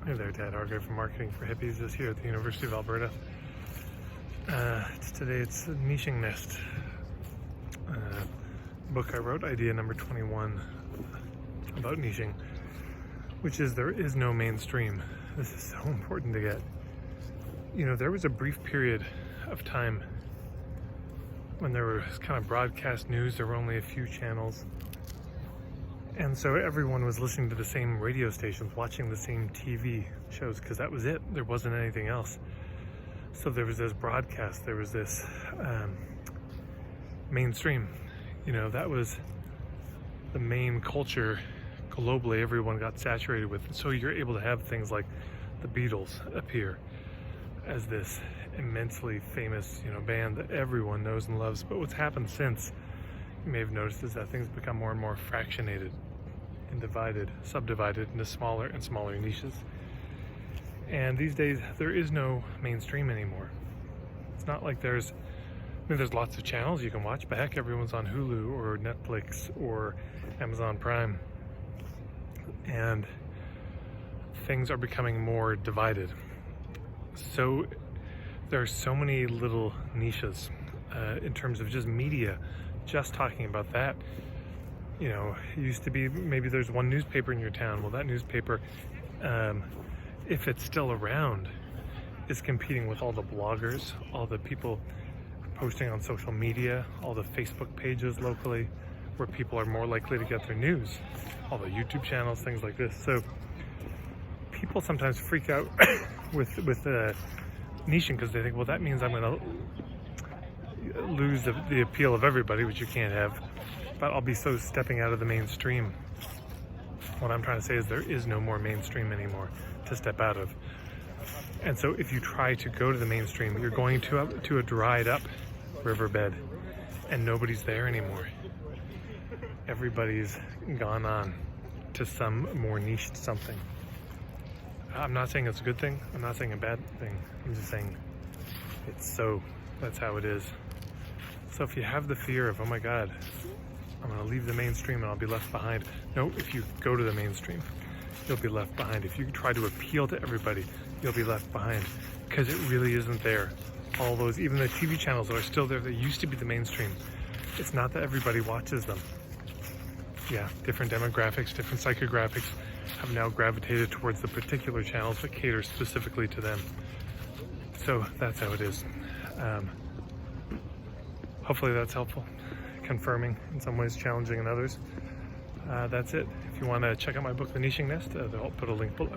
Hey there, Dad Hargrave from Marketing for Hippies is here at the University of Alberta. Today it's Niching Nest, book I wrote, idea number 21 about niching, which is there is no mainstream. This is so important to get. You know, there was a brief period of time when there was kind of broadcast news, there were only a few channels. And so everyone was listening to the same radio stations, watching the same TV shows, because that was it. There wasn't anything else. So there was this broadcast, there was this mainstream. You know, that was the main culture globally, everyone got saturated with. So you're able to have things like the Beatles appear as this immensely famous, band that everyone knows and loves. But what's happened since, you may have noticed, is that things become more and more fractionated and subdivided into smaller and smaller niches. And these days, there is no mainstream anymore. It's not like there's lots of channels you can watch, but heck, everyone's on Hulu or Netflix or Amazon Prime. And things are becoming more divided. So there are so many little niches in terms of just media, just talking about that. You know, it used to be maybe there's one newspaper in your town. Well, that newspaper, if it's still around, is competing with all the bloggers, all the people posting on social media, all the Facebook pages locally, where people are more likely to get their news, all the YouTube channels, things like this. So people sometimes freak out with niching because they think, well, that means I'm going to lose the appeal of everybody, which you can't have. But I'll be so stepping out of the mainstream. What I'm trying to say is there is no more mainstream anymore to step out of. And so if you try to go to the mainstream, you're going to a dried up riverbed and nobody's there anymore. Everybody's gone on to some more niched something. I'm not saying it's a good thing. I'm not saying a bad thing. I'm just saying that's how it is. So if you have the fear of, oh my God, I'm going to leave the mainstream and I'll be left behind. No, if you go to the mainstream, you'll be left behind. If you try to appeal to everybody, you'll be left behind, because it really isn't there. All those, even the TV channels that are still there, that used to be the mainstream, it's not that everybody watches them. Yeah, different demographics, different psychographics have now gravitated towards the particular channels that cater specifically to them. So that's how it is. Hopefully that's helpful, confirming in some ways, challenging in others. That's it. If you want to check out my book, The Niching Nest, I'll put a link below.